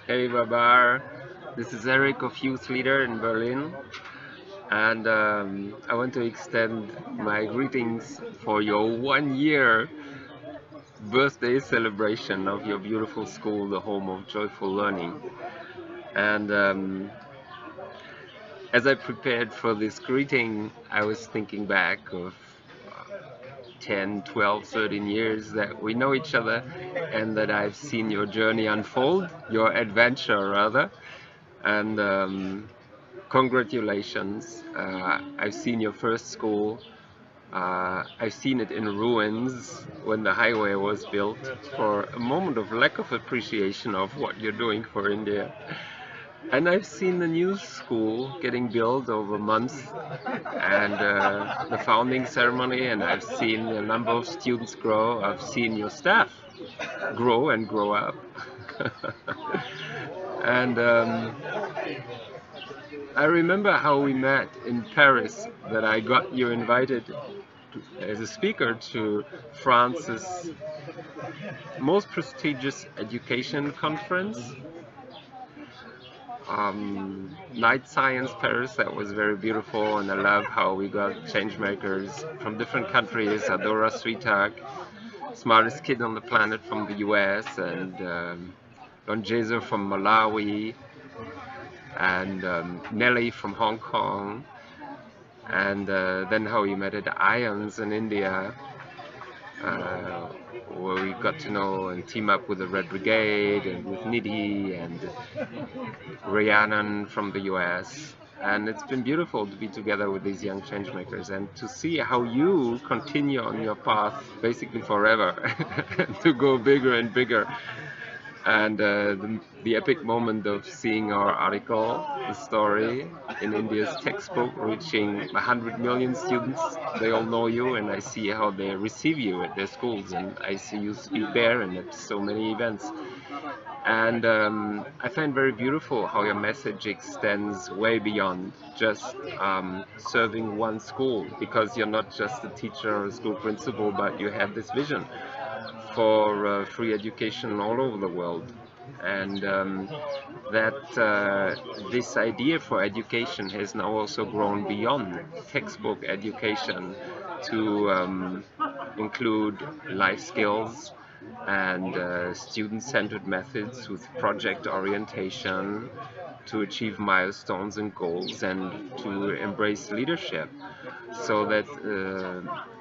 Hey Babar, this is Eric of Youth Leader in Berlin, and I want to extend my greetings for your 1 year birthday celebration of your beautiful school, the home of joyful learning. And as I prepared for this greeting, I was thinking back of 10, 12, 13 years that we know each other and that I've seen your journey unfold, your adventure rather. And congratulations. I've seen your first school. I've seen it in ruins when the highway was built for a moment of lack of appreciation of what you're doing for India. And I've seen the new school getting built over months and the founding ceremony, and I've seen the number of students grow. I've seen your staff grow and grow up. And I remember how we met in Paris, that I got you invited as a speaker to France's most prestigious education conference, Night Science Paris. That was very beautiful, and I love how we got change makers from different countries. Adora Sritak, smartest kid on the planet from the US, and Don Jesu from Malawi, and Nelly from Hong Kong, and then how we met at IONS in India, where we got to know and team up with the Red Brigade and with Nidhi and Rhiannon from the US. And it's been beautiful to be together with these young changemakers and to see how you continue on your path basically forever to go bigger and bigger. And the epic moment of seeing our article, the story in India's textbook, reaching 100 million students. They all know you, and I see how they receive you at their schools, and I see you speak there and at so many events. And I find very beautiful how your message extends way beyond just serving one school, because you're not just a teacher or a school principal, but you have this vision for free education all over the world. And this idea for education has now also grown beyond textbook education to include life skills and student-centered methods with project orientation to achieve milestones and goals, and to embrace leadership, so that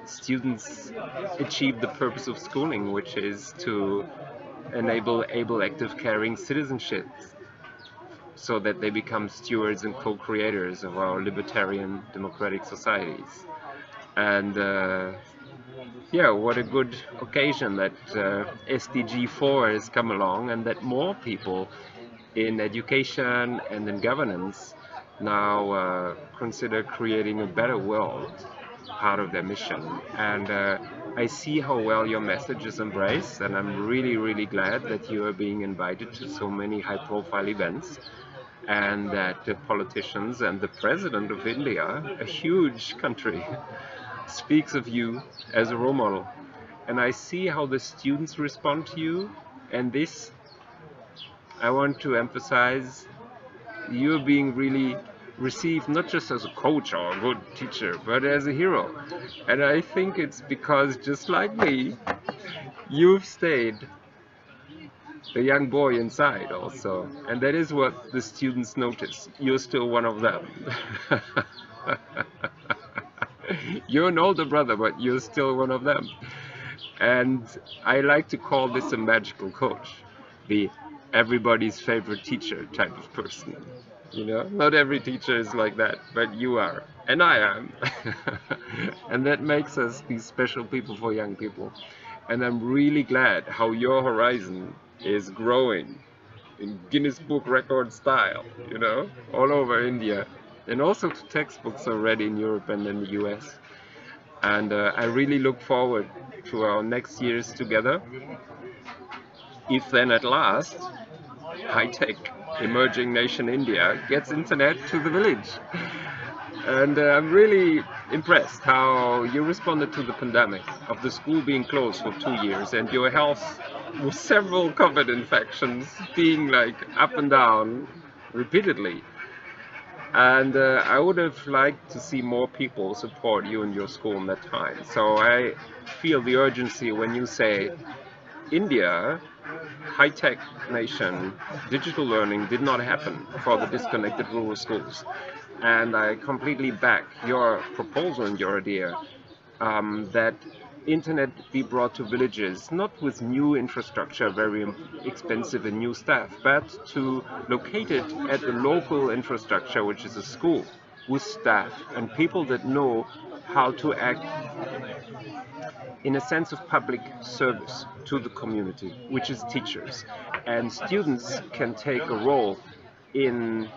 students achieve the purpose of schooling, which is to enable able, active, caring citizenship, so that they become stewards and co-creators of our libertarian democratic societies. And yeah, what a good occasion that SDG 4 has come along, and that more people in education and in governance now consider creating a better world part of their mission. And I see how well your message is embraced, and I'm really, really glad that you are being invited to so many high-profile events, and that the politicians and the President of India, a huge country, speaks of you as a role model. And I see how the students respond to you, and this, I want to emphasize, you're being really received not just as a coach or a good teacher, but as a hero. And I think it's because, just like me, you've stayed the young boy inside also. And that is what the students notice. You're still one of them. You're an older brother, but you're still one of them. And I like to call this a magical coach, the everybody's favorite teacher type of person. You know, not every teacher is like that, but you are, and I am. And that makes us these special people for young people. And I'm really glad how your horizon is growing in Guinness Book record style, you know, all over India, and also to textbooks already in Europe and in the US. And I really look forward to our next years together, if then at last high-tech emerging nation India gets internet to the village. And I'm really impressed how you responded to the pandemic of the school being closed for 2 years, and your health with several COVID infections being like up and down repeatedly. And I would have liked to see more people support you and your school in that time. So I feel the urgency when you say India, high-tech nation, digital learning did not happen for the disconnected rural schools. And I completely back your proposal and your idea that internet be brought to villages, not with new infrastructure, very expensive and new staff, but to locate it at the local infrastructure, which is a school, with staff and people that know how to act in a sense of public service to the community, which is teachers. And students can take a role in,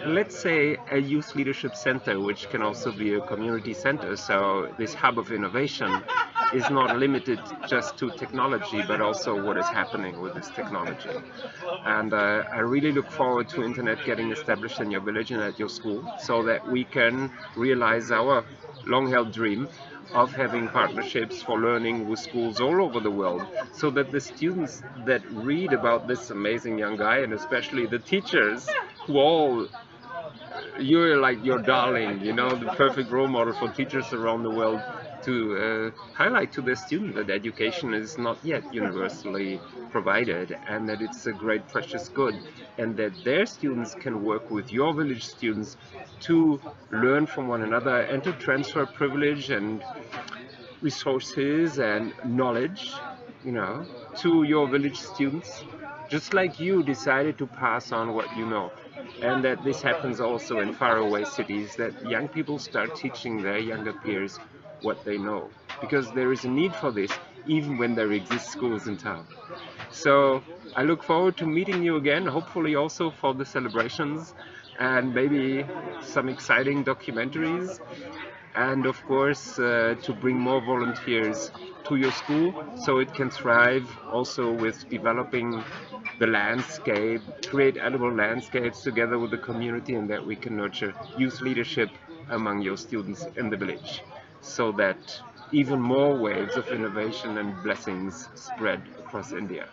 let's say, a youth leadership center, which can also be a community center. So this hub of innovation is not limited just to technology, but also what is happening with this technology. And I really look forward to internet getting established in your village and at your school, so that we can realize our long-held dream of having partnerships for learning with schools all over the world, so that the students that read about this amazing young guy, and especially the teachers who all, you're like your darling, you know, the perfect role model for teachers around the world, to highlight to the student that education is not yet universally provided, and that it's a great precious good, and that their students can work with your village students to learn from one another and to transfer privilege and resources and knowledge, you know, to your village students, just like you decided to pass on what you know. And that this happens also in faraway cities, that young people start teaching their younger peers what they know, because there is a need for this even when there exist schools in town. So I look forward to meeting you again, hopefully also for the celebrations and maybe some exciting documentaries, and of course to bring more volunteers to your school so it can thrive also with developing the landscape, create edible landscapes together with the community, and that we can nurture youth leadership among your students in the village, so that even more waves of innovation and blessings spread across India.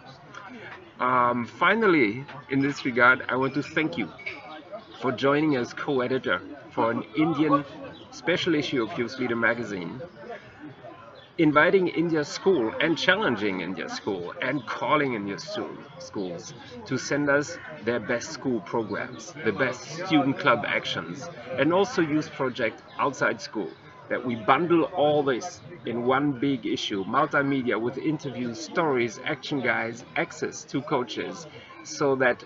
Finally, in this regard, I want to thank you for joining as co-editor for an Indian special issue of Youth Leader magazine, inviting India's school and challenging India's school and calling in your schools to send us their best school programs, the best student club actions, and also youth project outside school. That we bundle all this in one big issue, multimedia with interviews, stories, action guides, access to coaches, so that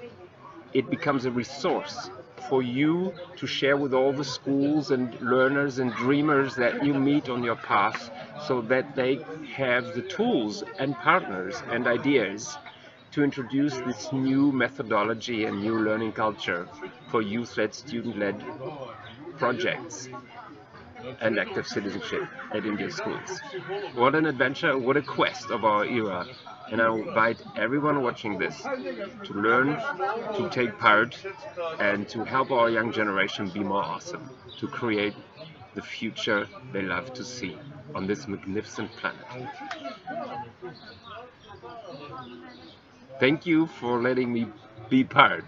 it becomes a resource for you to share with all the schools and learners and dreamers that you meet on your path, so that they have the tools and partners and ideas to introduce this new methodology and new learning culture for youth-led, student-led projects and active citizenship at Indian schools. What an adventure, what a quest of our era. And I invite everyone watching this to learn, to take part, and to help our young generation be more awesome, to create the future they love to see on this magnificent planet. Thank you for letting me be part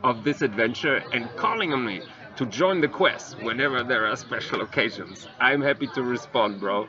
of this adventure and calling on me to join the quest whenever there are special occasions. I'm happy to respond, bro.